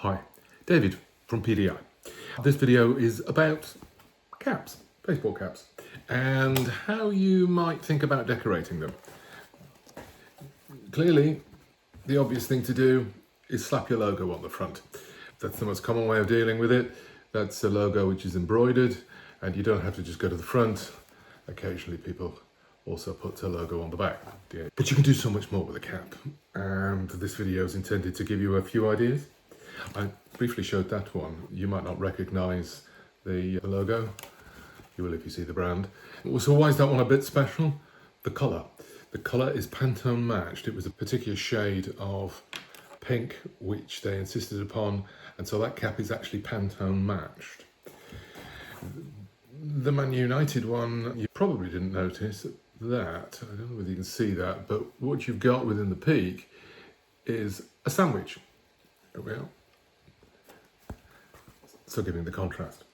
Hi, David from PDI. This video is about caps, baseball caps, and how you might think about decorating them. Clearly, the obvious thing to do is slap your logo on the front. That's the most common way of dealing with it. That's a logo which is embroidered, and you don't have to just go to the front. Occasionally people also put a logo on the back. But you can do so much more with a cap, and this video is intended to give you a few ideas. I briefly showed that one. You might not recognize the logo. You will if you see the brand. So why is that one a bit special? The color. The color is Pantone-matched. It was a particular shade of pink which they insisted upon, and so that cap is actually Pantone-matched. The Man United one, you probably didn't notice that. I don't know whether you can see that, but what you've got within the peak is a sandwich. There we are. So giving the contrast.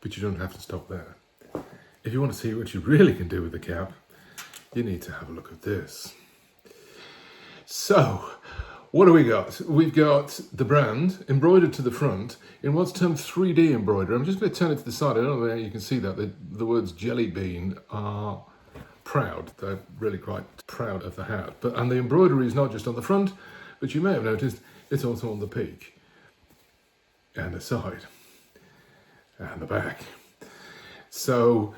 But you don't have to stop there. If you want to see what you really can do with the cap, you need to have a look at this. So, what do we got? We've got the brand embroidered to the front in what's termed 3D embroidery. I'm just going to turn it to the side. I don't know whether you can see that. The words jelly bean are proud. They're really quite proud of the hat. And the embroidery is not just on the front, but you may have noticed it's also on the peak, and the side, and the back. So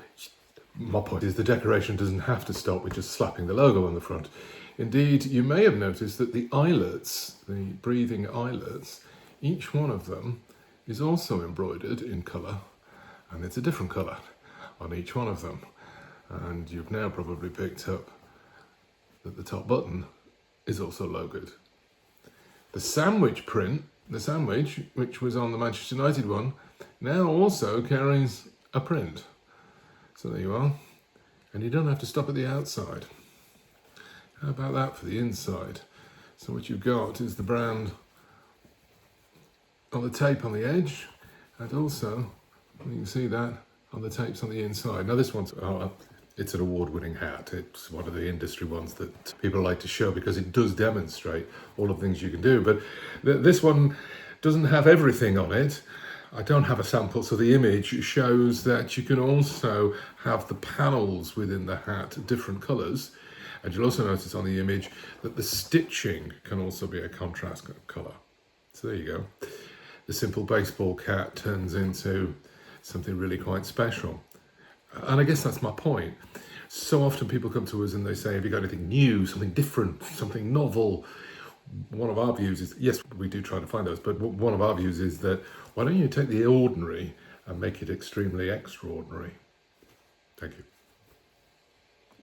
my point is the decoration doesn't have to stop with just slapping the logo on the front. Indeed, you may have noticed that the eyelets, the breathing eyelets, each one of them is also embroidered in colour, and it's a different colour on each one of them. And you've now probably picked up that the top button is also logoed. The sandwich print, the sandwich, which was on the Manchester United one, now also carries a print. So there you are. And you don't have to stop at the outside. How about that for the inside? So what you've got is the brand on the tape on the edge, and also, you can see that on the tapes on the inside. Now this one's, it's an award-winning hat. It's one of the industry ones that people like to show because it does demonstrate all of the things you can do. But this one doesn't have everything on it. I don't have a sample, so the image shows that you can also have the panels within the hat different colours. And you'll also notice on the image that the stitching can also be a contrast colour. So there you go. The simple baseball cap turns into something really quite special. And I guess that's my point. So often people come to us and they say, have you got anything new, something different, something novel? One of our views is, yes, we do try to find those, but one of our views is that why don't you take the ordinary and make it extremely extraordinary? Thank you.